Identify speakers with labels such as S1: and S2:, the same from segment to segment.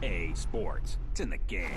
S1: A Sports. It's in the game.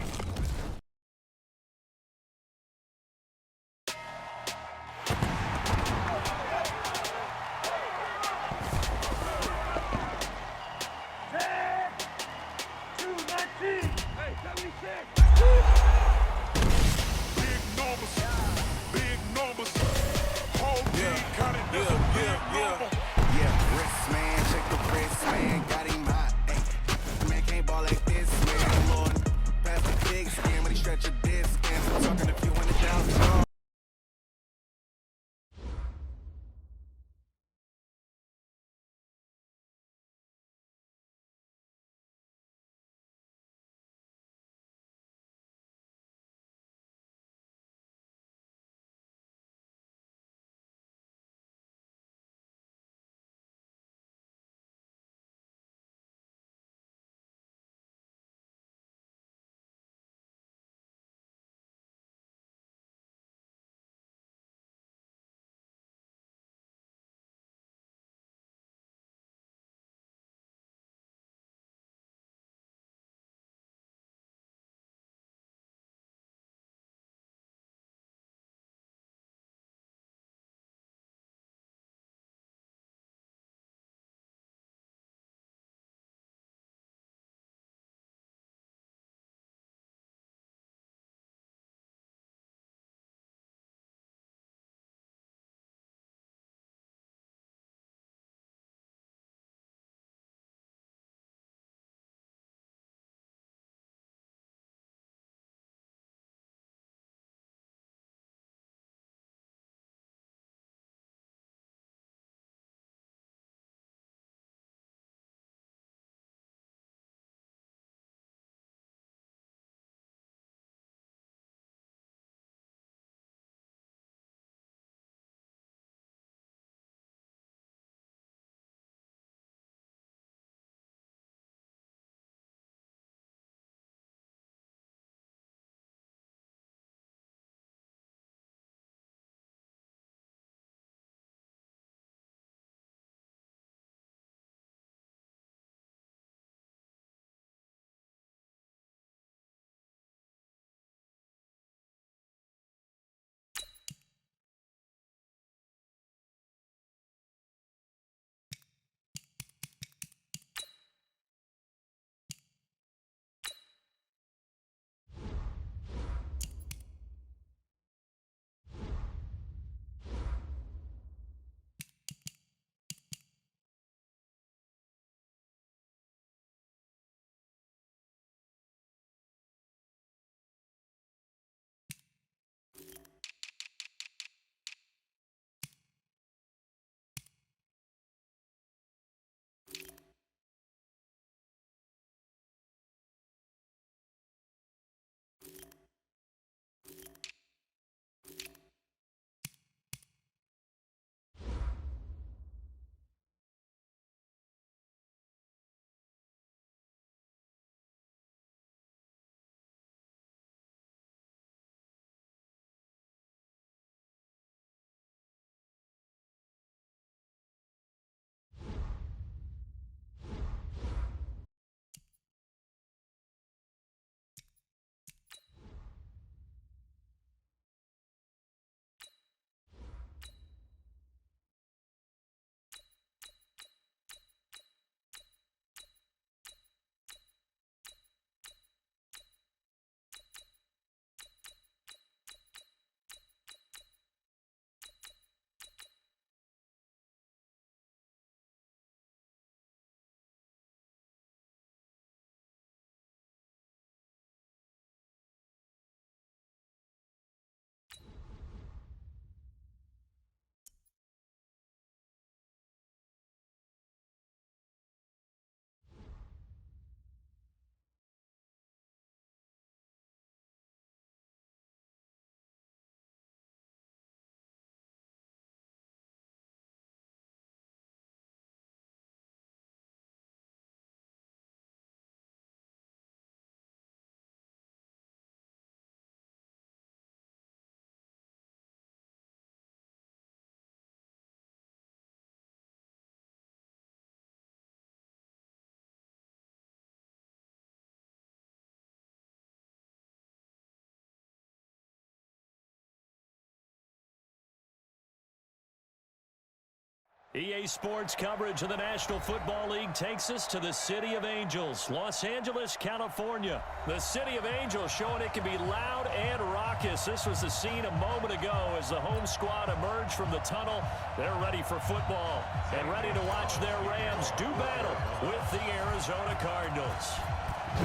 S2: EA Sports coverage of the National Football League takes us to the City of Angels, Los Angeles, California. The City of Angels showing it can be loud and raucous. This was the scene a moment ago as the home squad emerged from the tunnel. They're ready for football and ready to watch their Rams do battle with the Arizona Cardinals.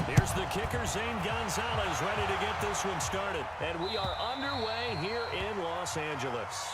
S2: Here's the kicker, Zane Gonzalez, ready to get this one started. And we are underway here in Los Angeles.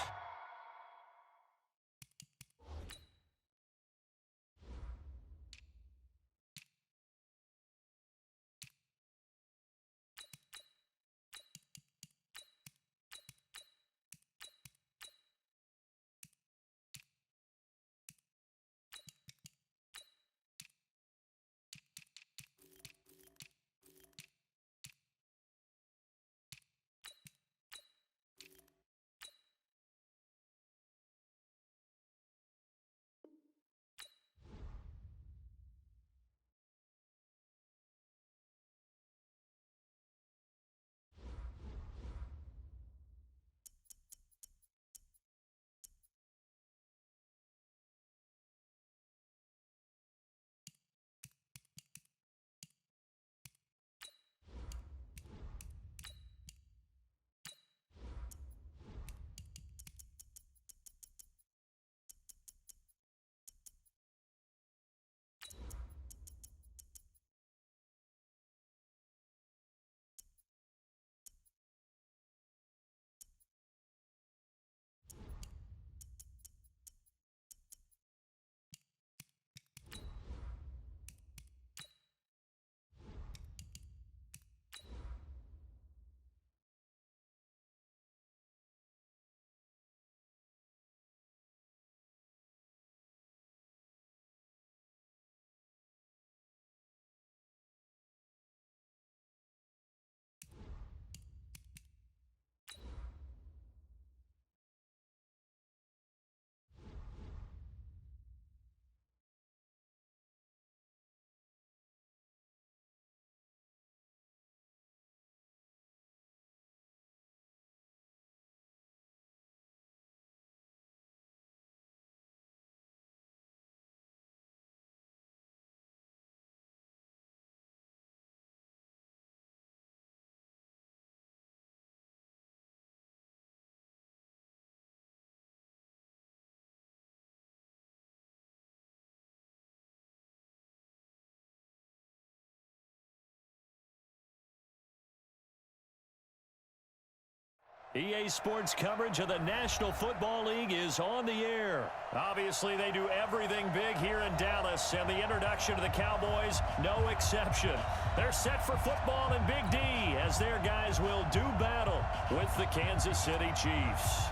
S2: EA Sports coverage of the National Football League is on the air. Obviously, they do everything big here in Dallas, and the introduction to the Cowboys, no exception. They're set for football in Big D as their guys will do battle with the Kansas City Chiefs.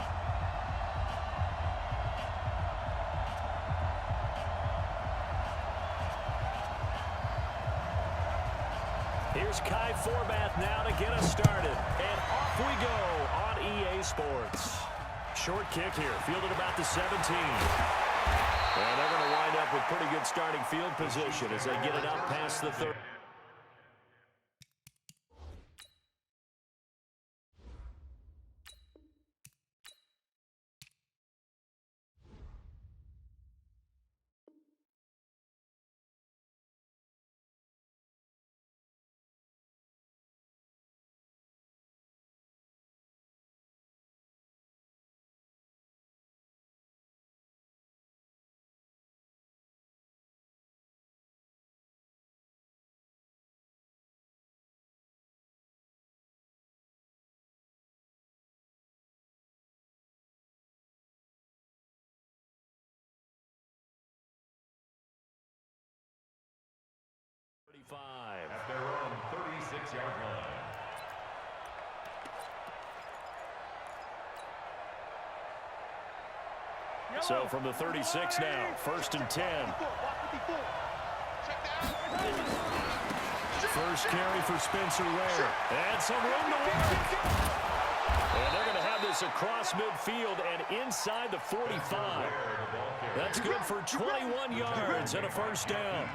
S2: Here's Kai Forbath now to get us started. And off we go on EA Sports. Short kick here, fielded about the 17. And they're going to wind up with pretty good starting field position as they get it up past the 30.
S3: At their own 36-yard line.
S2: So from the 36 now, 1st and 10. First carry for Spencer Ware. And some room to work. And they're going to have this across midfield and inside the 45. That's good for 21 yards and a first down.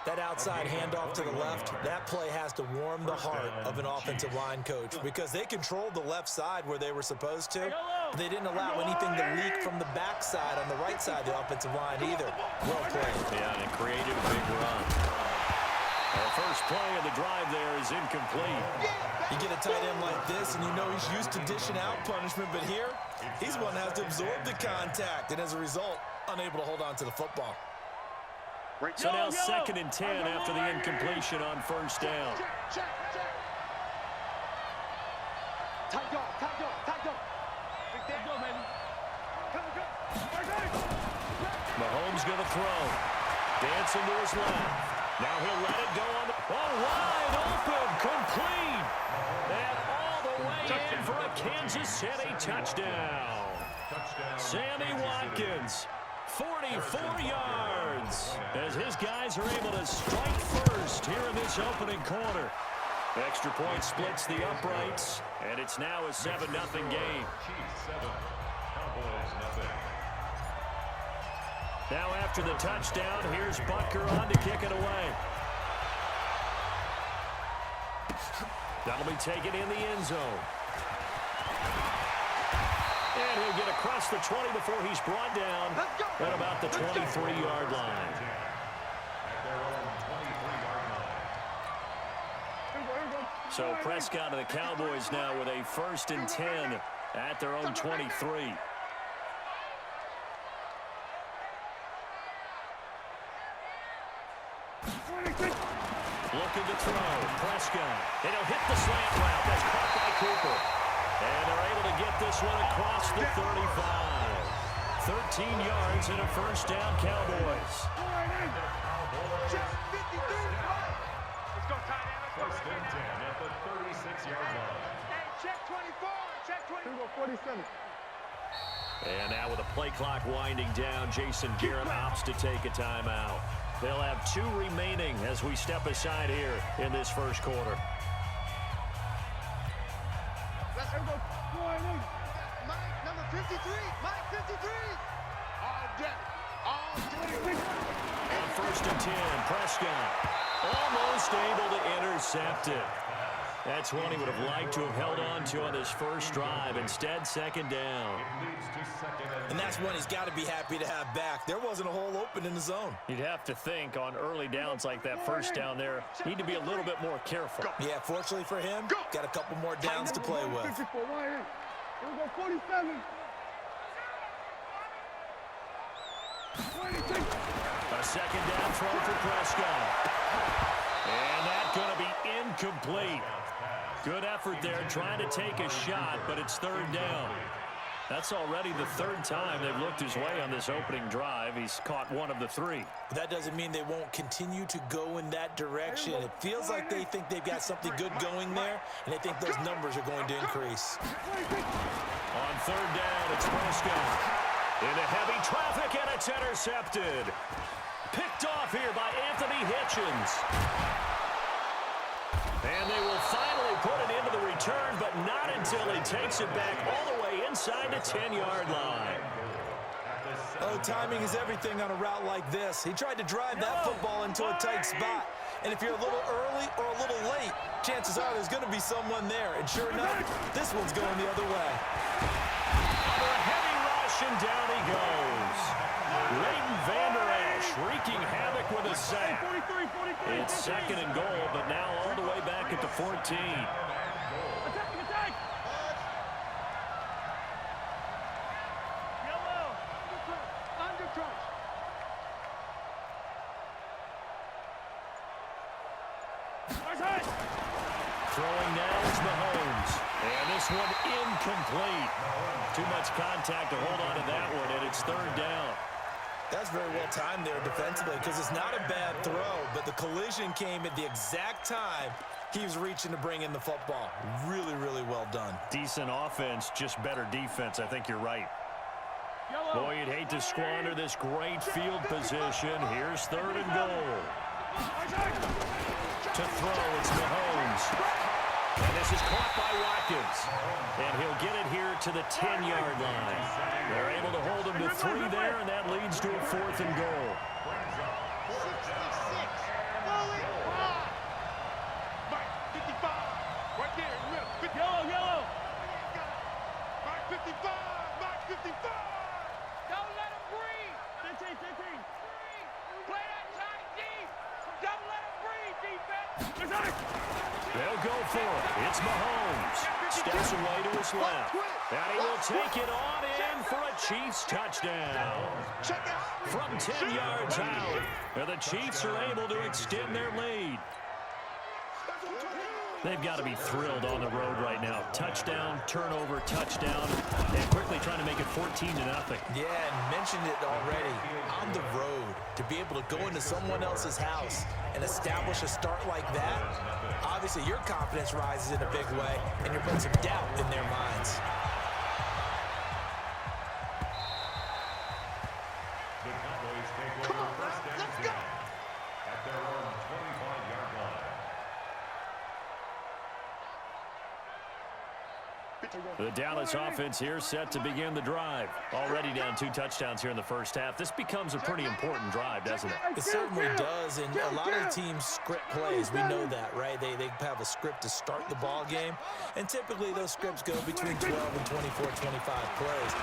S4: That outside handoff to the left, that play has to warm the heart of an offensive line coach because they controlled the left side where they were supposed to. They didn't allow anything to leak from the backside on the right side of the offensive line either. Well played.
S2: Yeah, and it created a big run. The first play of the drive there is incomplete.
S4: You get a tight end like this, and you know he's used to dishing out punishment, but here, he's one that has to absorb the contact, and as a result, unable to hold on to the football.
S2: So now 2nd and 10 after the incompletion on first down. Mahomes going to throw. Dancing to his left. Now he'll let it go on. Wide open, complete. And all the way in for a Kansas City touchdown. Sammy Watkins, 44 yards, as his guys are able to strike first here in this opening quarter. Extra point splits the uprights, and it's now a 7-0 game. Now after the touchdown, here's Butker on to kick it away. That'll be taken in the end zone. And he'll get across the 20 before he's brought down at about the 23-yard line. So Prescott and the Cowboys now with a 1st and 10 at their own 23. Looking to throw. Prescott. And he'll hit the slant route. That's caught by Cooper. And they're able to get this one across the 35. 13 yards and a first down, Cowboys.
S5: Let's go, tight end. Let's go.
S3: 1st and 10 at the 36-yard line.
S5: Hey, check 24. Check 24. 47.
S2: And now with the play clock winding down, Jason Garrett opts to take a timeout. They'll have 2 remaining as we step aside here in this first quarter.
S5: Let's go. Mike, number 53. Mike, 53. All day. All day.
S2: On 1st and 10, Prescott almost able to intercept it. That's one he would have liked to have held on to on his first drive. Instead, 2nd down.
S4: And that's one he's got to be happy to have back. There wasn't a hole open in the zone.
S2: You'd have to think on early downs like that first down there, need to be a little bit more careful.
S4: Yeah, fortunately for him, got a couple more downs to play with.
S5: Here we go, 47.
S2: A 2nd down throw for Prescott. And that's going to be incomplete. Good effort there trying to take a shot, but it's 3rd down. That's already the 3rd time they've looked his way on this opening drive. He's caught one of the 3.
S4: That doesn't mean they won't continue to go in that direction. It feels like they think they've got something good going there, and they think those numbers are going to increase.
S2: On 3rd down, it's Prescott. Into heavy traffic, and it's intercepted. Picked off here by Anthony Hitchens. And they will finally put it into the return, but not until he takes it back all the way inside the 10-yard line.
S4: Oh, timing is everything on a route like this. He tried to drive that football into a tight spot. And if you're a little early or a little late, chances are there's going to be someone there. And sure enough, this one's going the other way.
S2: Under a heavy rush, and down he goes. Leighton Vander Esch wreaking havoc with a sack. It's 2nd and goal, but now all the way back at the 14.
S5: Attack! Yellow! Under crunch.
S2: Throwing now is Mahomes. And this one incomplete. Too much contact to hold on to that one, and it's 3rd down.
S4: That's very well timed there defensively because it's not a bad throw, but the collision came at the exact time he was reaching to bring in the football. Really, really well done.
S2: Decent offense, just better defense. I think you're right. Boy, you'd hate to squander this great field position. Here's 3rd and goal. To throw, it's Mahomes. And this is caught by Watkins. And he'll get it here to the 10-yard line. They're able to hold him to 3 there, and that leads to a 4th and goal. They'll go for it. It's Mahomes. Steps away to his left. And he will take it on in for a Chiefs touchdown. From 10 yards out. And the Chiefs are able to extend their lead. They've got to be thrilled on the road right now. Touchdown, turnover, touchdown, and quickly trying to make it 14-0.
S4: Yeah, and mentioned it already. On the road, to be able to go into someone else's house and establish a start like that, obviously your confidence rises in a big way, and you're putting some doubt in their minds.
S3: The Cowboys take over first down and 10 at their own 25-yard line.
S2: The Dallas offense here set to begin the drive. Already down 2 touchdowns here in the first half. This becomes a pretty important drive, doesn't it?
S4: It certainly does, and a lot of the teams script plays. We know that, right? They have a script to start the ball game, and typically those scripts go between 12 and 24, 25 plays.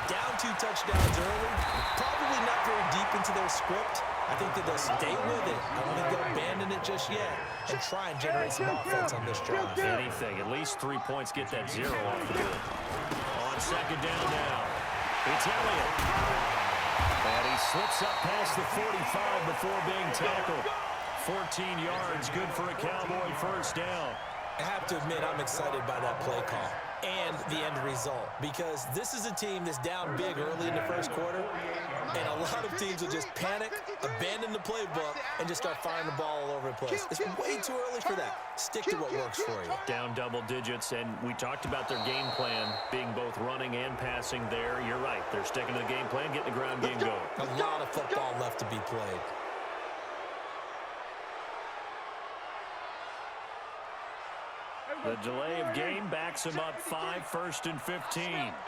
S4: Down 2 touchdowns early, probably not very deep into their script. I think that they'll stay with it. I don't think they'll abandon it just yet and try and generate some offense on this drive.
S2: Anything. At least 3 points. Get that 0 off the board. On second down now. It's Elliott. And he slips up past the 45 before being tackled. 14 yards. Good for a Cowboy first down.
S4: I have to admit, I'm excited by that play call and the end result, because this is a team that's down big early in the first quarter, and a lot of teams will just panic, abandon the playbook, and just start firing the ball all over the place. It's way too early for that. Stick to what works for you.
S2: Down double digits, and we talked about their game plan being both running and passing there. You're right. They're sticking to the game plan, getting the ground game going.
S4: A lot of football left to be played.
S2: The delay of game backs him up 5, 1st and 15. Out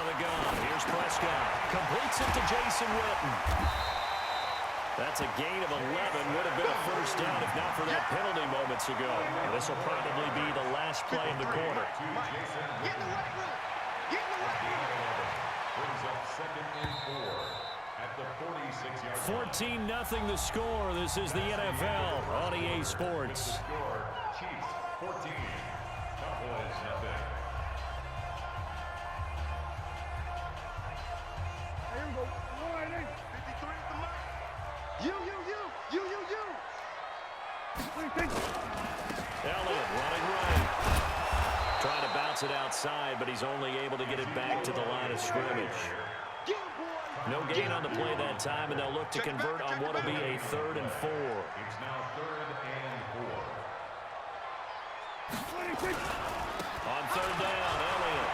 S2: of the gun. Here's Prescott. Completes it to Jason Witten. That's a gain of 11. Would have been a first down if not for that penalty moments ago. And this will probably be the last play of the quarter.
S5: Get in the right room. Get in the right room.
S3: Brings up 2nd and 4 at the 46-yard line.
S2: 14-0 the score. This is the NFL on EA Sports.
S3: Score, Chiefs 14, Cowboys nothing.
S5: Here we go. 180. 53 is the mark. You.
S2: Elliott running right. Trying to bounce it outside, but he's only able to get it back to the line of scrimmage. No gain on the play that time, and they'll look to convert on what will be a 3rd and 4.
S3: It's now 3rd and 4.
S2: On 3rd down, Elliott.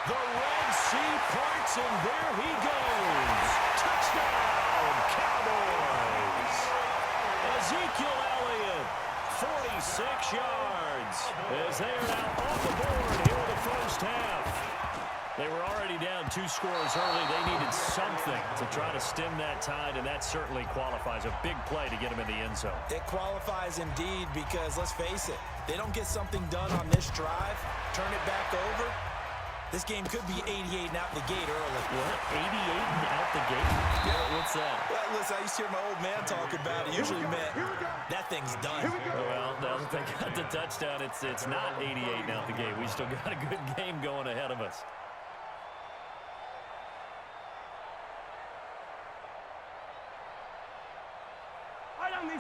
S2: The Red Sea parts, and there he goes. Touchdown, Cowboys. Ezekiel Elliott, 46 yards, as they are now on the board here in the first half. They were already down 2 scores early. They needed something to try to stem that tide, and that certainly qualifies. A big play to get them in the end zone.
S4: It qualifies indeed, because let's face it, they don't get something done on this drive, turn it back over, this game could be 88 and out the gate early.
S2: What? 88 and out the gate? What's that?
S4: Well, listen, I used to hear my old man talk about it. Usually meant that thing's done.
S2: Well, now that they got the touchdown, it's not 88 and out the gate. We still got a good game going ahead of us.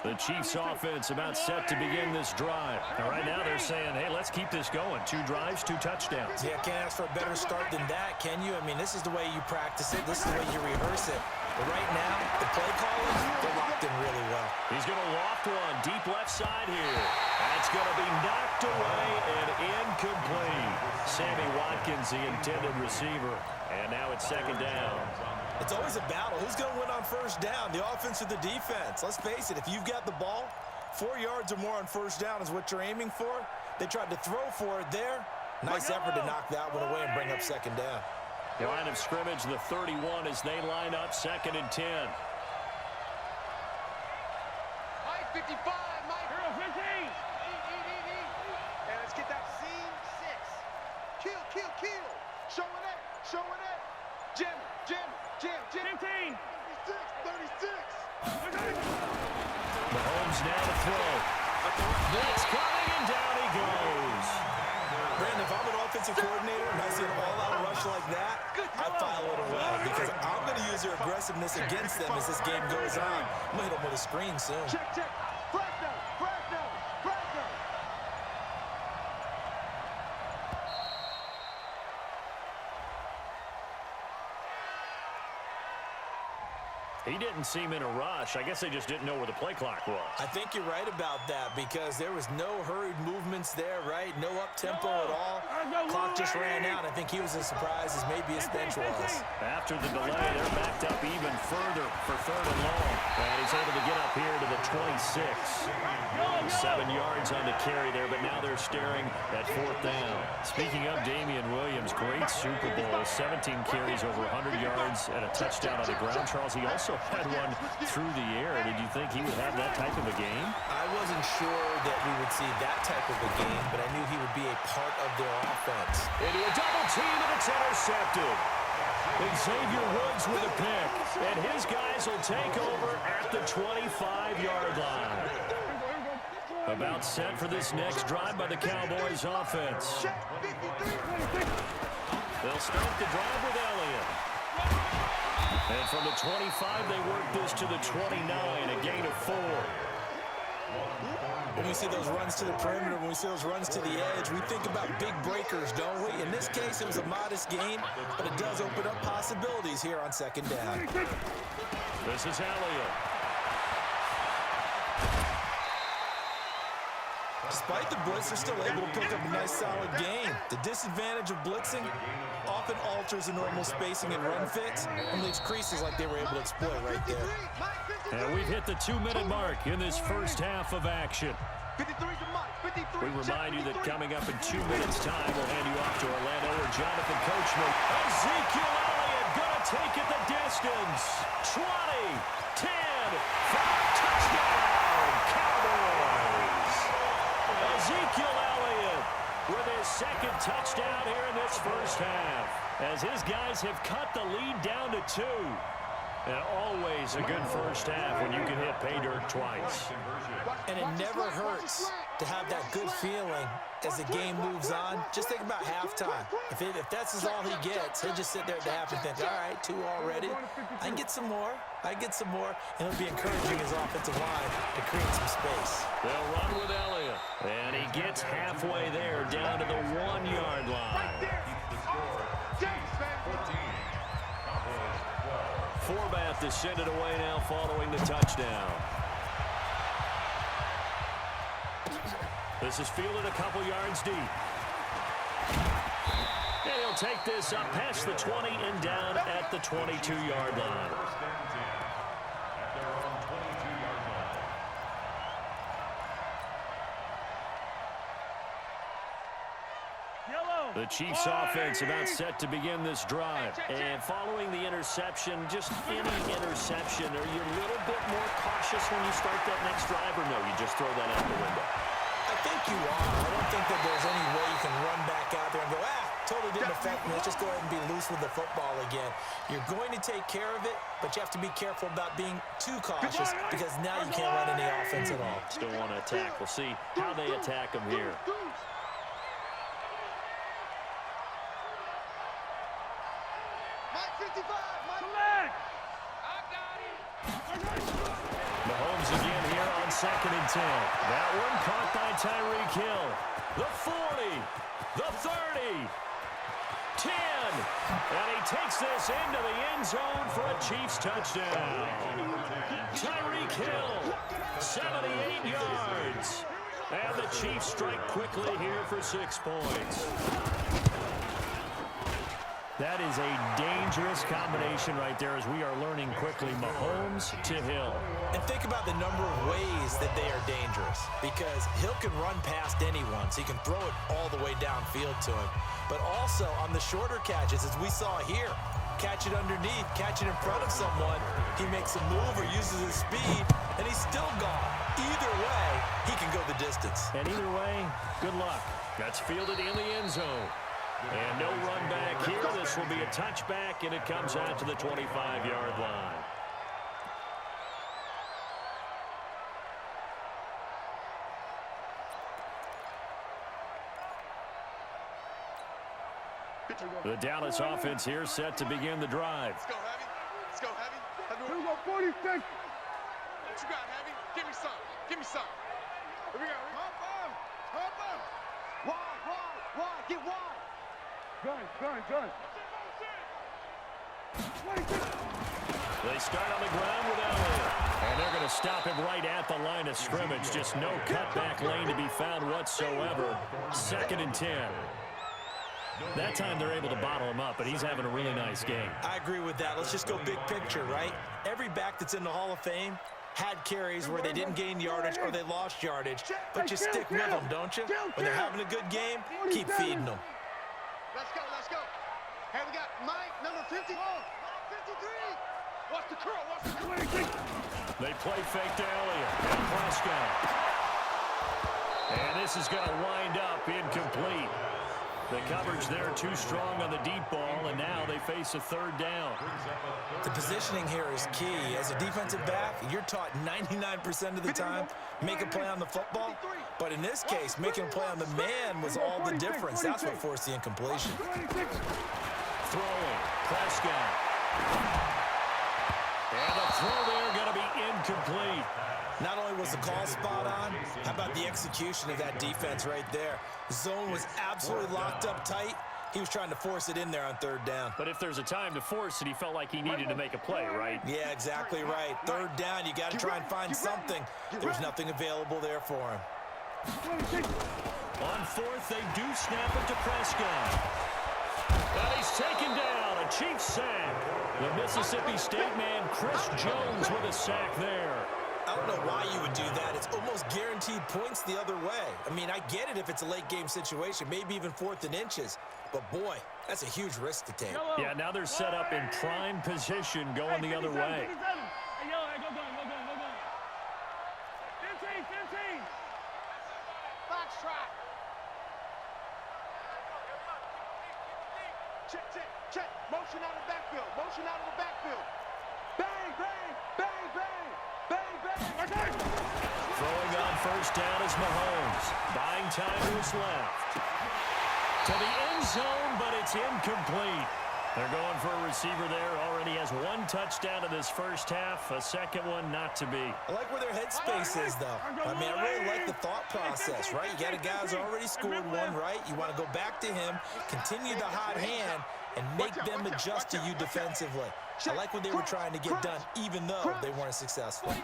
S2: The Chiefs offense about set to begin this drive. And right now they're saying, hey, let's keep this going. 2 drives, 2 touchdowns.
S4: Yeah, can't ask for a better start than that, can you? I mean, this is the way you practice it. This is the way you rehearse it. But right now, the play calling, they're locked in really well.
S2: He's going to loft one deep left side here. That's going to be knocked away and incomplete. Sammy Watkins, the intended receiver. And now it's 2nd down.
S4: It's always a battle. Who's going to win on first down, the offense or the defense? Let's face it, if you've got the ball, 4 yards or more on first down is what you're aiming for. They tried to throw for it there. Nice effort to knock that one away and bring up 2nd down.
S2: The line of scrimmage, the 31, as they line up 2nd and 10.
S5: Mike 55, Mike. Hero 15. Eat. And let's get that scene 6. Kill. Showing it. Jim. 15.
S2: Williams now to throw. Blitz coming, and down he goes.
S4: Brandon, if I'm an offensive coordinator and I see an all-out rush like that, I file it away because I'm going to use their aggressiveness against them as this game goes on. I'm going to hit them with a screen soon.
S5: Check, check. Fresno, Fresno, Fresno.
S2: He didn't seem in a rush. I guess they just didn't know where the play clock was.
S4: I think you're right about that because there was no hurried movements there, right? No up-tempo at all. Clock just ran out. I think he was as surprised as maybe his bench was.
S2: After the delay, they're backed up even further for 3rd and long. And he's able to get up here to the 26. 7 yards on the carry there, but now they're staring at 4th down. Speaking of Damian Williams, great Super Bowl. 17 carries, over 100 yards, and a touchdown on the ground. Charles, he also had one through the air. Did you think he would have that type of a game?
S4: I wasn't sure that we would see that type of a game, but I knew he would be a part of their offense.
S2: Into a double team, and it's intercepted. Xavier Woods with a pick, and his guys will take over at the 25-yard line. About set for this next drive by the Cowboys offense. They'll start the drive with Elliott. And from the 25, they work this to the 29, a gain of 4.
S4: When we see those runs to the perimeter, when we see those runs to the edge, we think about big breakers, don't we? In this case, it was a modest gain, but it does open up possibilities here on 2nd down.
S2: This is Elliott.
S4: Despite the blitz, they're still able to pick up a nice, solid gain. The disadvantage of blitzing often alters the normal spacing and run fits and leaves creases like they were able to exploit right there.
S2: And we've hit the 2-minute mark in this first half of action. We remind you that coming up in 2 minutes' time, we'll hand you off to Orlando or Jonathan Coachman. Ezekiel Elliott gonna take it the distance. 20, 10, 5, touchdown, Cowboys. Ezekiel Elliott with his 2nd touchdown here in this first half, as his guys have cut the lead down to 2. And always a good first half when you can hit pay dirt twice.
S4: And it never hurts to have that good feeling as the game moves on. Just think about halftime. If that's all he gets, he'll just sit there at the half and think, all right, 2 already. I can get some more. I can get some more. And it'll be encouraging his offensive line to create some space.
S2: They'll run with Elliott. And he gets halfway there, down to the 1-yard line. Forbath to send it away now following the touchdown. This is fielded a couple yards deep. And he'll take this up past the 20 and down at the 22-yard line. The Chiefs offense about set to begin this drive. And following the interception, just any interception, are you a little bit more cautious when you start that next drive, or no, you just throw that out the window?
S4: I think you are. I don't think that there's any way you can run back out there and go, totally didn't affect me. Let's just go ahead and be loose with the football again. You're going to take care of it, but you have to be careful about being too cautious because now you can't run any offense at all.
S2: Still want to attack. We'll see how they attack them here. Mahomes again here on 2nd and 10. That one caught by Tyreek Hill. The 40, the 30, 10. And he takes this into the end zone for a Chiefs touchdown. Tyreek Hill, 78 yards. And the Chiefs strike quickly here for 6 points. That is a dangerous combination right there as we are learning quickly. Mahomes to Hill.
S4: And think about the number of ways that they are dangerous because Hill can run past anyone, so he can throw it all the way downfield to him. But also on the shorter catches, as we saw here, catch it underneath, catch it in front of someone, he makes a move or uses his speed, and he's still gone. Either way, he can go the distance.
S2: And either way, good luck. That's fielded in the end zone. And no run back here. This will be a touchback, and it comes out to the 25-yard line. The Dallas offense here set to begin the drive.
S5: Let's go, Heavy. Let's go, Heavy.
S6: Here we go, 46.
S5: What you got, Heavy? Give me some. Give me some. Here we go. Hop up. Wide. Get wide.
S6: Gun. 26.
S2: They start on the ground with Elliott. And they're going to stop him right at the line of scrimmage. Just no cutback lane to be found whatsoever. 2nd and 10. That time they're able to bottle him up, but he's having a really nice game.
S4: I agree with that. Let's just go big picture, right? Every back that's in the Hall of Fame had carries where they didn't gain yardage or they lost yardage, but you stick with them, don't you? When they're having a good game, keep feeding them.
S5: Let's go. Hey, we got Mike, number 50. 53. Watch the curl.
S2: They play fake to Elliott and Prescott. And this is going to wind up incomplete. The coverage there too strong on the deep ball, and now they face a 3rd down.
S4: The positioning here is key. As a defensive back, you're taught 99% of the time, make a play on the football. But in this case, making a play on the man was all the difference. That's what forced the incompletion.
S2: Throwing, Prescott. And the throw there going to be incomplete.
S4: Not only was the call spot on, how about the execution of that defense right there? The zone was absolutely locked up tight. He was trying to force it in there on 3rd down.
S2: But if there's a time to force it, he felt like he needed to make a play, right?
S4: Yeah, exactly right. 3rd down, you got to try and find something. There's nothing available there for him.
S2: On 4th, they do snap it to Prescott. And he's taken down. A Chiefs sack. The Mississippi State man, Chris Jones, with a sack there.
S4: I don't know why you would do that. It's almost guaranteed points the other way. I mean, I get it if it's a late game situation, maybe even 4th and inches. But, boy, that's a huge risk to take.
S2: Yeah, now they're set up in prime position going the other way.
S6: Hey, go gun. 15.
S5: Box trap. Check. Motion out of the backfield. Bang.
S2: Throwing on 1st down is Mahomes. Buying time to his left. To the end zone, but it's incomplete. They're going for a receiver there. Already has 1 touchdown in this first half. A 2nd one not to be.
S4: I like where their headspace is, though. I mean, I really like the thought process, right? You got a guy who's already scored 1, right? You want to go back to him, continue the hot hand, and make them adjust to you defensively. I like what they were trying to get done, even though they weren't successful.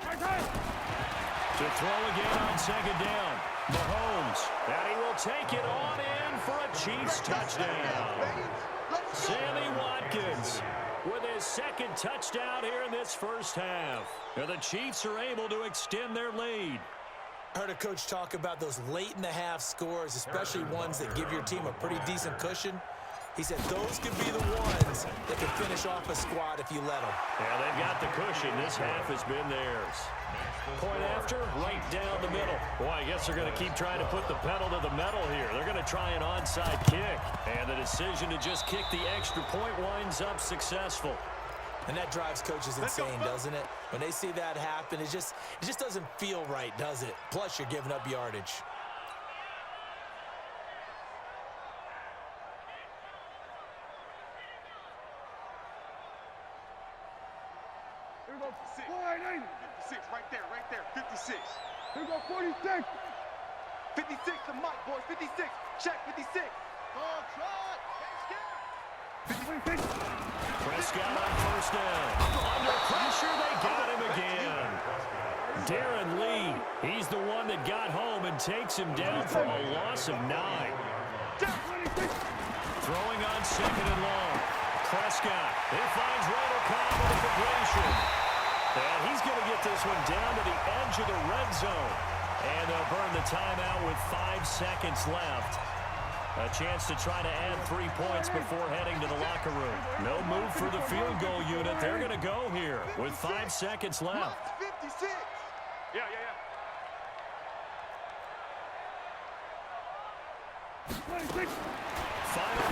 S2: To throw again on 2nd down. Mahomes, and he will take it on in for a Chiefs touchdown. Sammy Watkins with his 2nd touchdown here in this first half. And the Chiefs are able to extend their lead.
S4: I heard a coach talk about those late-in-the-half scores, especially ones that give your team a pretty decent cushion. He said those could be the ones that could finish off a squad if you let them.
S2: Yeah, they've got the cushion. This half has been theirs. Point after, right down the middle. Boy, I guess they're going to keep trying to put the pedal to the metal here. They're going to try an onside kick. And the decision to just kick the extra point winds up successful.
S4: And that drives coaches insane, doesn't it? When they see that happen, it just doesn't feel right, does it? Plus, you're giving up yardage.
S6: Here we go,
S5: 56, right there. 56.
S6: Here we go, 46.
S5: 56 to Mike, boys. 56. Check, 56. Go, trot.
S2: Prescott on 1st down. Under pressure, they got him again. Darren Lee, he's the one that got home and takes him down for a loss of 9. Throwing on 2nd and long. Prescott, he finds Randall Cobb with a completion. And he's going to get this one down to the edge of the red zone. And they'll burn the timeout with 5 seconds left. A chance to try to add 3 points before heading to the locker room. No move for the field goal unit. They're going to go here with 5 seconds left.
S5: 56. Yeah.
S2: Final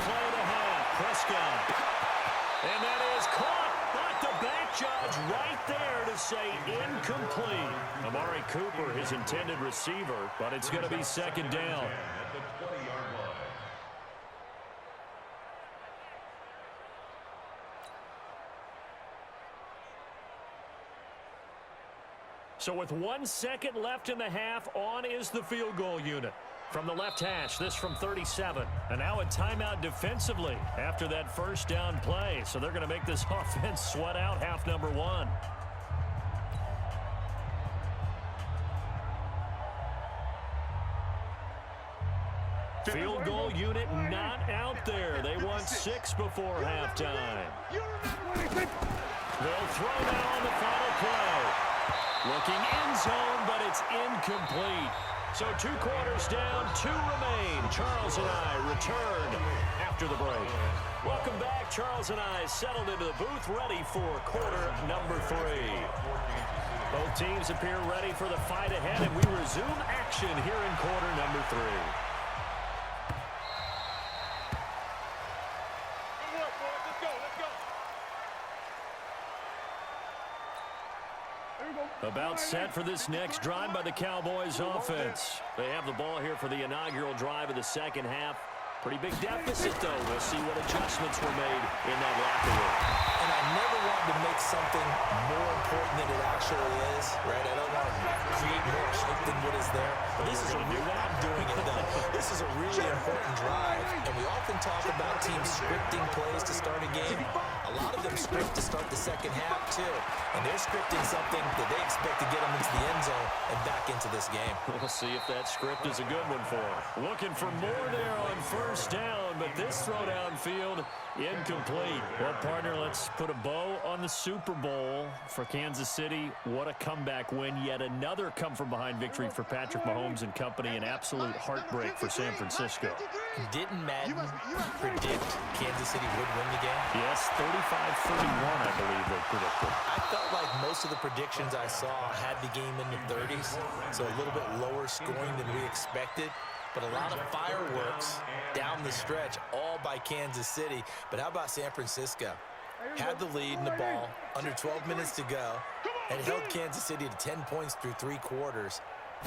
S2: play of the half. Prescott. And that is caught. But the back judge right there to say incomplete. Amari Cooper, his intended receiver, but it's going to be 2nd down.
S3: At the 20-yard line.
S2: So with 1 second left in the half, on is the field goal unit. From the left hash, this from 37. And now a timeout defensively after that first down play. So they're going to make this offense sweat out half number one. Field goal unit not out there. They want 6 before halftime. They'll throw now on the final play. Looking end zone, but it's incomplete. So 2 quarters down, 2 remain. Charles and I return after the break. Welcome back. Charles and I settled into the booth, ready for quarter number 3. Both teams appear ready for the fight ahead, and we resume action here in quarter number 3. About set for this next drive by the Cowboys offense. They have the ball here for the inaugural drive of the second half. Pretty big deficit, though. We'll see what adjustments were made in that locker room.
S4: And I never want to make something more important than it actually is, right? I don't want to create more hype than what is there. But this is a real, I'm doing it, though. This is a really important drive. And we often talk about teams scripting plays to start a game. A lot of them script to start the second half, too. And they're scripting something that they expect to get them into the end zone and back into this game.
S2: We'll see if that script is a good one for them. Looking for more there on first down, but this throw downfield incomplete. Well, partner, let's put a bow on the Super Bowl for Kansas City. What a comeback win. Yet another come-from-behind victory for Patrick Mahomes and company. An absolute heartbreak for San Francisco.
S4: Didn't Madden predict Kansas City would win the game?
S2: Yes, 35-31, I believe they predicted.
S4: I felt like most of the predictions I saw had the game in the 30s, so a little bit lower scoring than we expected. But a lot of fireworks down the stretch, all by Kansas City. But how about San Francisco? Had the lead in the ball, under 12 minutes to go, and held Kansas City to 10 points through 3 quarters.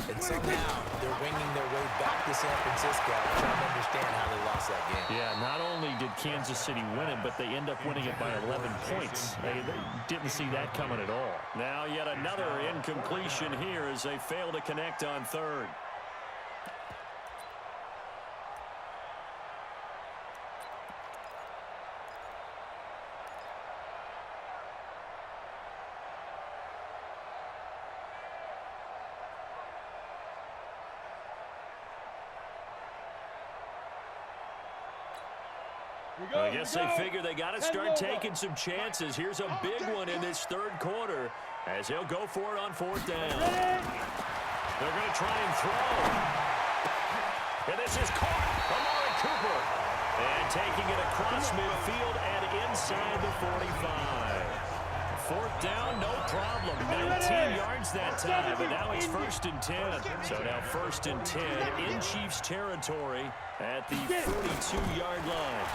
S4: And somehow they're winging their way back to San Francisco, trying to understand how they lost that game.
S2: Yeah, not only did Kansas City win it, but they end up winning it by 11 points. They didn't see that coming at all. Now yet another incompletion here as they fail to connect on third. I guess they figure they got to start taking some chances. Here's a big one in this third quarter as they'll go for it on fourth down. They're going to try and throw. And this is caught. Amari Cooper. And taking it across midfield and inside the 45. Fourth down, no problem. 19 yards that time, but now it's 1st and 10. So now 1st and 10 in Chiefs territory at the 42-yard line.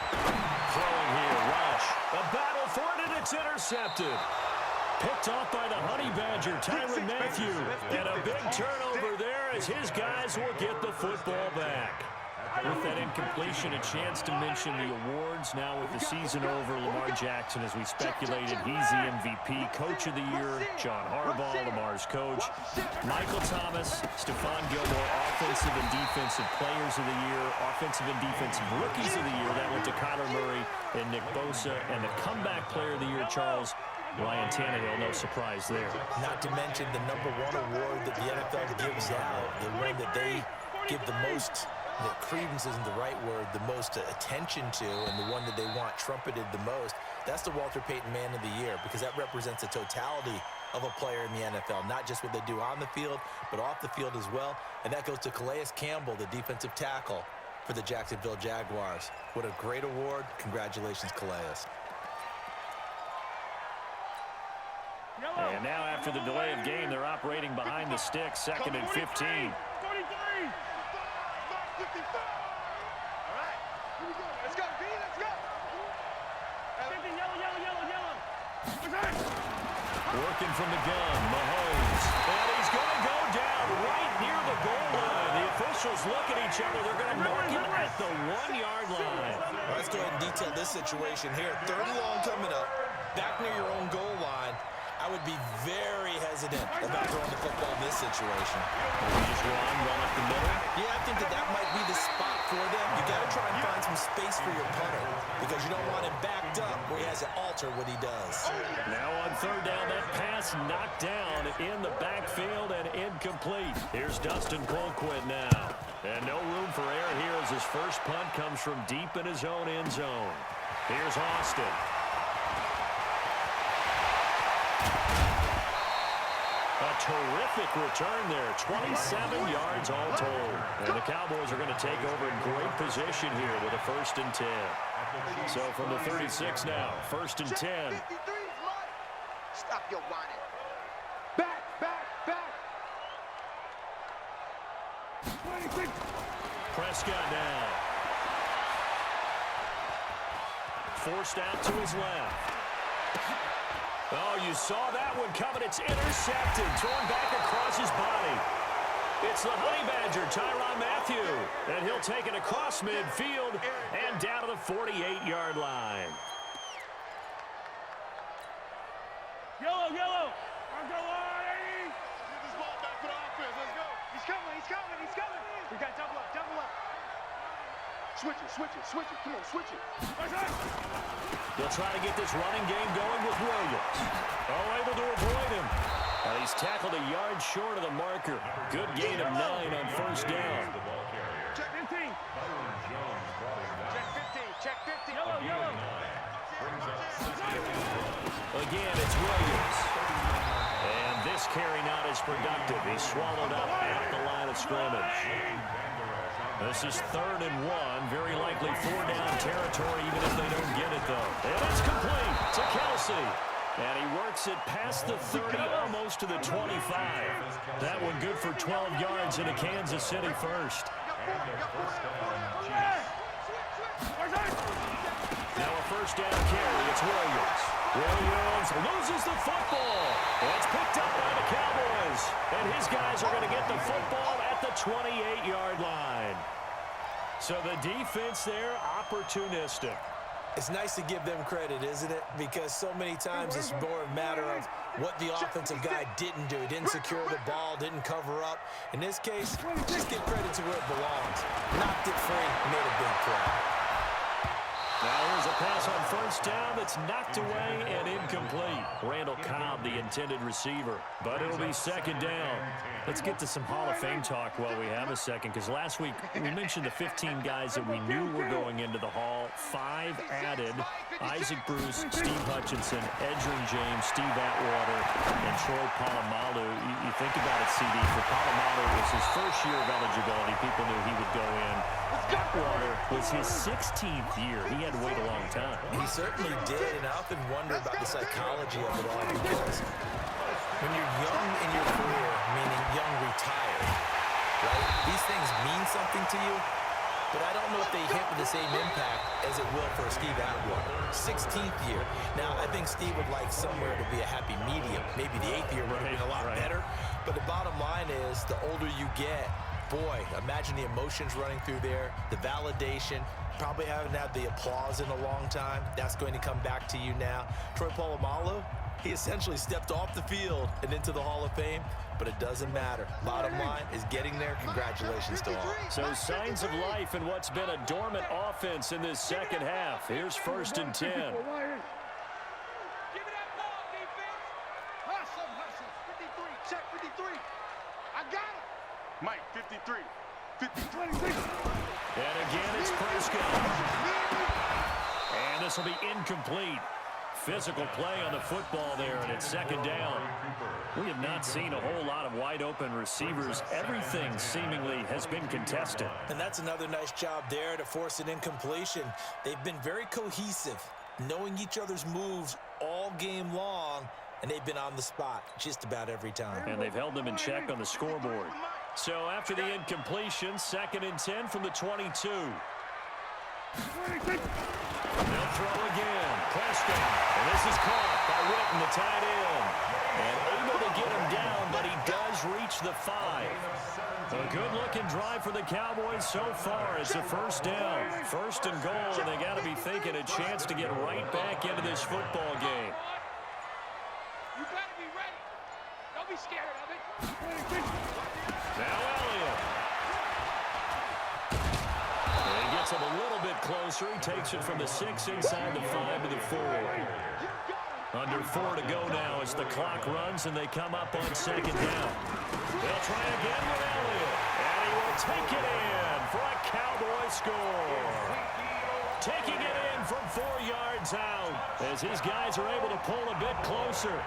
S2: Throwing here, Rush. A battle for it, and it's intercepted. Picked off by the Honey Badger, Tyrann Mathieu. And a big turnover there as his guys will get the football back. With that incompletion, a chance to mention the awards. Now with the season over, Lamar Jackson, as we speculated, he's the MVP. Coach of the Year, John Harbaugh, Lamar's coach. Michael Thomas, Stephon Gilmore, Offensive and Defensive Players of the Year. Offensive and Defensive Rookies of the Year. That went to Kyler Murray and Nick Bosa. And the Comeback Player of the Year, Charles, Ryan Tannehill, no surprise there.
S4: Not to mention the #1 award that the NFL gives out, the one that they give the most, that credence isn't the right word, the most attention to, and the one that they want trumpeted the most. That's the Walter Payton Man of the Year, because that represents the totality of a player in the NFL, not just what they do on the field, but off the field as well. And that goes to Calais Campbell, the defensive tackle for the Jacksonville Jaguars. What a great award. Congratulations, Calais.
S2: And now after the delay of game, they're operating behind the sticks, 2nd and 15.
S6: 43!
S5: All right. Here we go. Let's go, B. Let's go.
S6: 50, yellow.
S2: Working from the gun, Mahomes. And he's going to go down right near the goal line. The officials look at each other. They're going to mark him at the 1-yard line.
S4: Well, let's go ahead and detail this situation here. 3rd and long coming up. Back near your own goal line. I would be very hesitant about throwing the football in this situation.
S2: Maybe just run up the middle.
S4: Yeah, I think that might be the spot for them. You got to try and find some space for your punter because you don't want him backed up where he has to alter what he does.
S2: Now on third down, that pass knocked down in the backfield and incomplete. Here's Dustin Colquitt now. And no room for error here as his first punt comes from deep in his own end zone. Here's Austin. A terrific return there. 27 yards all told. And the Cowboys are going to take over in great position here with a 1st and 10. So from the 36 now, 1st and 10.
S5: Stop your whining. Back, back, back.
S2: Prescott now. Forced out to his left. Oh, you saw that one coming. It's intercepted. Thrown back across his body. It's the Honey Badger, Tyrann Mathieu. And he'll take it across midfield and down to the 48-yard line.
S6: Yellow, yellow. I'll go on, Eddie.
S5: Get this ball back for the offense. Let's go.
S6: He's coming, he's coming, he's coming. We got double up, double up.
S5: Switch it, switch it, switch it. Come on, switch it.
S2: They'll try to get this running game going with Williams. Oh, able to avoid him. He's tackled a yard short of the marker. Good gain of 9 on 1st down.
S6: Check 15.
S5: Check 15, check 15.
S6: Yellow, yellow.
S2: Again, it's Williams. And this carry not as productive. He's swallowed up at the line of scrimmage. This is 3rd and 1. Very likely 4-down territory, even if they don't get it, though. And it's complete to Kelsey. And he works it past the 30, almost to the 25. That one good for 12 yards into Kansas City 1st. Now a 1st down carry. It's Williams. Williams loses the football. It's picked up by the Cowboys. And his guys are going to get the football at the 28-yard line. So the defense there, opportunistic.
S4: It's nice to give them credit, isn't it? Because so many times it's more a matter of what the offensive guy didn't do. He didn't secure the ball, didn't cover up. In this case, just give credit to where it belongs. Knocked it free, made a big play.
S2: Now here's a pass on 1st down that's knocked away and incomplete. Randall Cobb, the intended receiver, but it'll be 2nd down. Let's get to some Hall of Fame talk while we have a second, because last week we mentioned the 15 guys that we knew were going into the Hall. 5 added: Isaac Bruce, Steve Hutchinson, Edgerrin James, Steve Atwater, and Troy Polamalu. You think about it, CD, for Polamalu, it was his first year of eligibility. People knew he would go in. Atwater was his 16th year. He had to wait a long time.
S4: He certainly did, and I often wonder about the psychology of it all, because when you're young in your career, meaning young retired, right, these things mean something to you, but I don't know if they hit with the same impact as it will for Steve Atwater. 16th year. Now, I think Steve would like somewhere to be a happy medium. Maybe the 8th year would have been a lot better, but the bottom line is the older you get, boy, imagine the emotions running through there, the validation, probably haven't had the applause in a long time. That's going to come back to you now. Troy Polamalu, he essentially stepped off the field and into the Hall of Fame, but it doesn't matter. Bottom line is getting there. Congratulations to all.
S2: So signs of life in what's been a dormant offense in this 2nd half. Here's 1st and 10.
S5: Give me that ball, defense. Hustle, hustle. 53, check 53. I got it. Mike, 53. 53.
S2: And again, it's Prescott. And this will be incomplete. Physical play on the football there, and it's 2nd down. We have not seen a whole lot of wide-open receivers. Everything seemingly has been contested.
S4: And that's another nice job there to force an incompletion. They've been very cohesive, knowing each other's moves all game long, and they've been on the spot just about every time.
S2: And they've held them in check on the scoreboard. So after the incompletion, 2nd and 10 from the 22. They'll throw again. Prescott. And this is caught by Witten, the tight end. And able to get him down, but he does reach the 5. A good-looking drive for the Cowboys so far. It's a 1st down. 1st and goal, and they got to be thinking a chance to get right back into this football game.
S5: You better Don't be scared of it.
S2: Now Elliott. And he gets him a little bit closer. He takes it from the 6 inside the 5 to the 4. Under 4 to go now as the clock runs and they come up on 2nd down. They'll try again with Elliott. And he will take it in for a Cowboy score. Taking it in from 4 yards out as these guys are able to pull a bit closer.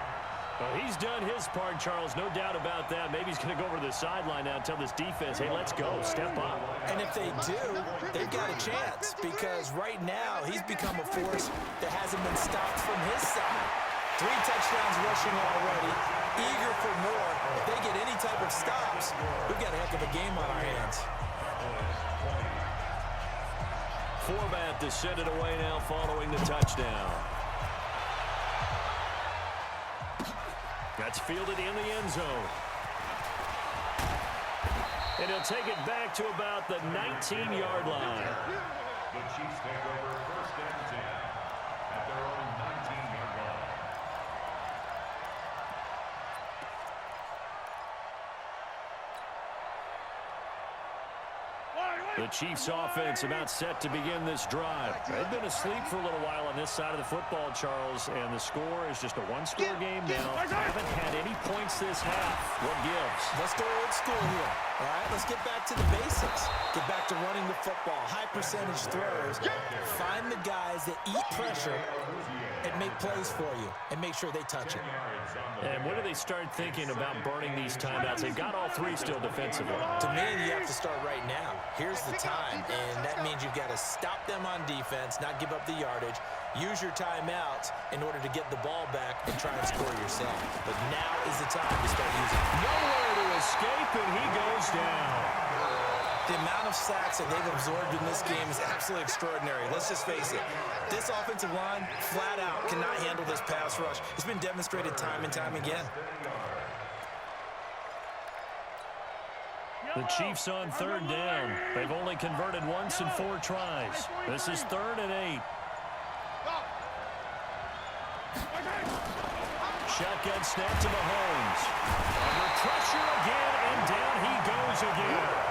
S2: Well, he's done his part, Charles, no doubt about that. Maybe he's going to go over to the sideline now and tell this defense, hey, let's go, step up.
S4: And if they do, they've got a chance because right now he's become a force that hasn't been stopped from his side. 3 touchdowns rushing already, eager for more. If they get any type of stops, we've got a heck of a game on our hands.
S2: Format to send it away now following the touchdown. That's fielded in the end zone. And he'll take it back to about the 19-yard line.
S3: The Chiefs take over 1st and 10 at their own 19-yard line.
S2: The Chiefs offense about set to begin this drive. They've been asleep for a little while on this side of the football, Charles, and the score is just a 1-score game now. Haven't had any points this half. What gives?
S4: Let's go old school here. All right, let's get back to the basics. Get back to running the football, high percentage throws. Find the guys that eat pressure and make plays for you and make sure they touch it.
S2: And when do they start thinking about burning these timeouts? They've got all 3 still defensively.
S4: To me, you have to start right now. Here's the time, and that means you've got to stop them on defense, not give up the yardage, use your timeouts in order to get the ball back and try and score yourself. But now is the time to start using it.
S2: Nowhere to escape, and he goes down.
S4: The amount of sacks that they've absorbed in this game is absolutely extraordinary. Let's just face it. This offensive line, flat out, cannot handle this pass rush. It's been demonstrated time and time again.
S2: The Chiefs on 3rd down. They've only converted once in 4 tries. This is 3rd and 8. Shotgun snap to Mahomes. Under pressure again, and down he goes again.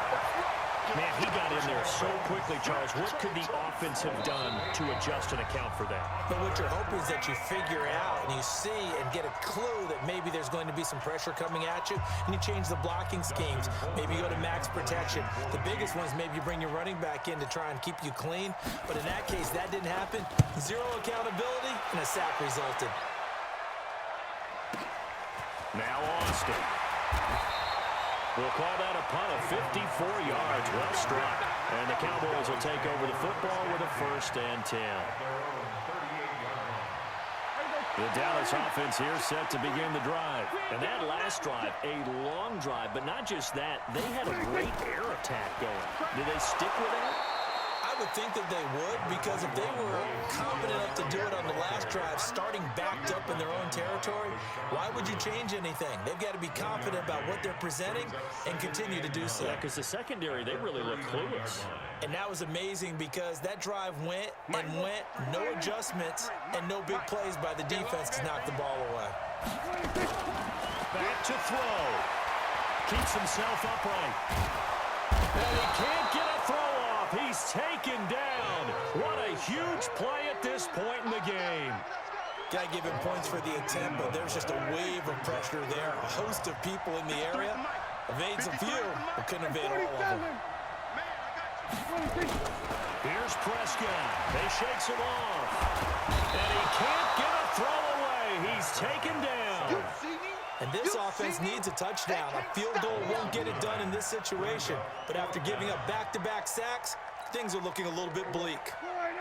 S2: Man, he got in there so quickly, Charles. What could the offense have done to adjust and account for that?
S4: But what you're hoping is that you figure out and you see and get a clue that maybe there's going to be some pressure coming at you, and you change the blocking schemes. Maybe you go to max protection. The biggest one is maybe you bring your running back in to try and keep you clean. But in that case, that didn't happen. 0 accountability, and a sack resulted.
S2: Now Austin. We'll call that a punt of 54 yards. Well struck. And the Cowboys will take over the football with a 1st and 10. The Dallas offense here set to begin the drive. And that last drive, a long drive. But not just that, they had a great air attack going. Did they stick with that?
S4: I would think that they would, because if they were confident enough to do it on the last drive, starting backed up in their own territory, why would you change anything? They've got to be confident about what they're presenting and continue to do so.
S2: Yeah, because the secondary, they really look clueless.
S4: And that was amazing because that drive went and went, no adjustments, and no big plays by the defense to knock the ball away.
S2: Back to throw. Keeps himself upright. And he can't get a throw off. He's taken down. What a huge play at this point in the game.
S4: Got to give him points for the attempt, but there's just a wave of pressure there. A host of people in the area. Evades a few, but couldn't evade all of them.
S2: Here's Prescott. He shakes him off. And he can't get a throw away. He's taken down.
S4: And this offense needs a touchdown. A field goal won't get it done in this situation. But after giving up back-to-back sacks, things are looking a little bit bleak.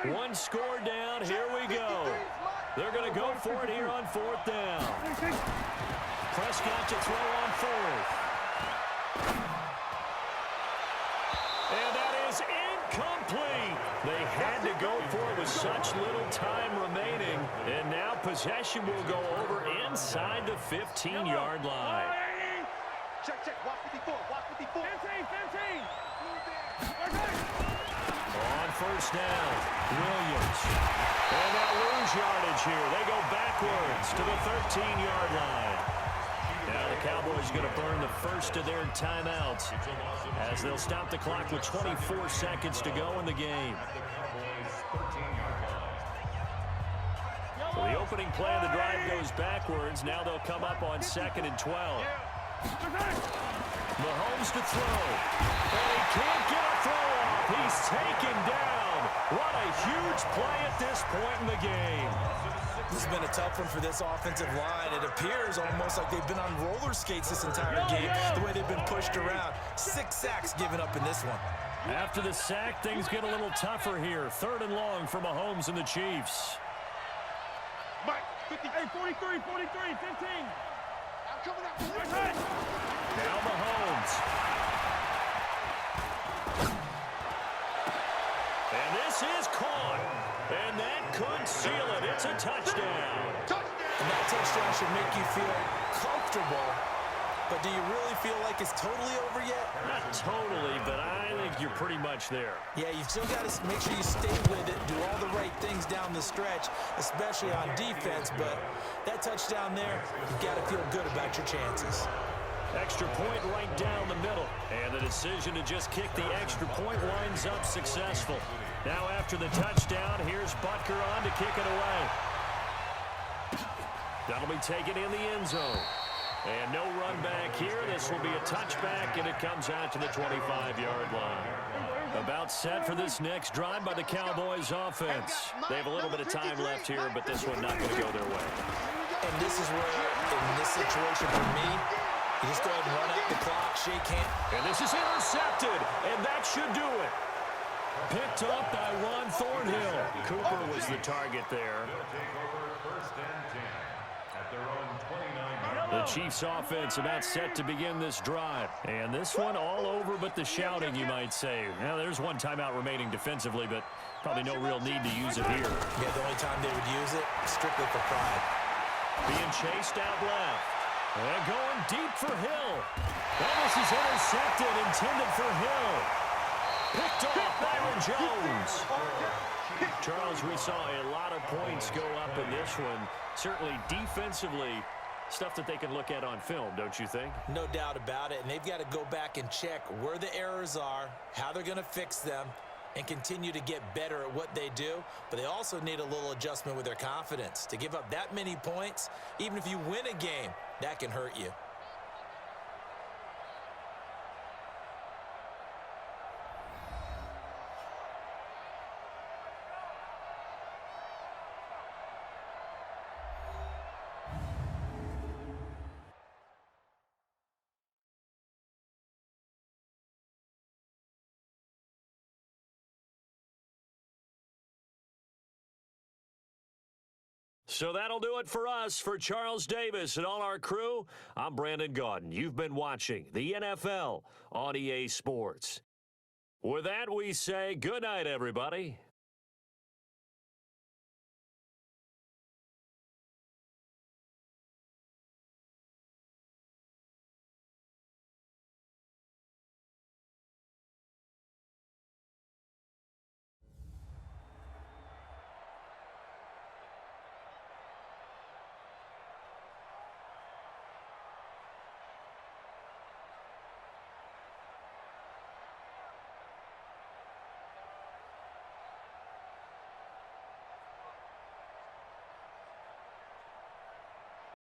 S2: 1 score down. Here we go. They're going to go for it here on 4th down. Prescott to throw on 4th. And that is incomplete. They had to go for it with such little time remaining. And now possession will go over inside the 15-yard line.
S5: Check, check. Walk 54. Walk 54. 15.
S2: On 1st down, Williams. And they'll lose yardage here. They go backwards to the 13-yard line. Now the Cowboys going to burn the first of their timeouts as they'll stop the clock with 24 seconds to go in the game. So the opening play of the drive goes backwards. Now they'll come up on 2nd and 12. Mahomes to throw. And he can't get a throw off. He's taken down. What a huge play at this point in the game.
S4: This has been a tough one for this offensive line. It appears almost like they've been on roller skates this entire game, the way they've been pushed around. 6 sacks given up in this one.
S2: After the sack, things get a little tougher here. 3rd and long for Mahomes and the Chiefs.
S6: Mike, 50. Hey, 43, 43, 15.
S5: I'm coming out.
S2: Now Mahomes. And this is caught. And that could seal it. It's a touchdown.
S4: And that touchdown should make you feel comfortable. But do you really feel like it's totally over yet?
S2: Not totally, but I think you're pretty much there.
S4: Yeah, you've still got to make sure you stay with it, do all the right things down the stretch, especially on defense. But that touchdown there, you've got to feel good about your chances.
S2: Extra point right down the middle. And the decision to just kick the extra point winds up successful. Now after the touchdown, here's Butker on to kick it away. That'll be taken in the end zone. And no run back here. This will be a touchback, and it comes out to the 25-yard line. About set for this next drive by the Cowboys offense. They have a little bit of time left here, but this one not going to go their way.
S4: And this is where, in this situation for me, you just go ahead and run out the clock, shake hands.
S2: And this is intercepted, and that should do it. Picked up by Ron Thornhill. Cooper was the target there. The Chiefs offense about set to begin this drive. And this one all over but the shouting, you might say. Now, there's one timeout remaining defensively, but probably no real need to use it here.
S4: Yeah, the only time they would use it, strictly for pride.
S2: Being chased out left. And going deep for Hill. And this is intercepted, intended for Hill. Picked off Byron Jones. Charles, we saw a lot of points go up in this one. Certainly defensively, stuff that they can look at on film, don't you think?
S4: No doubt about it, and they've got to go back and check where the errors are, how they're going to fix them, and continue to get better at what they do. But they also need a little adjustment with their confidence. To give up that many points, even if you win a game, that can hurt you.
S2: So that'll do it for us. For Charles Davis and all our crew, I'm Brandon Gaudin. You've been watching the NFL on EA Sports. With that, we say good night, everybody.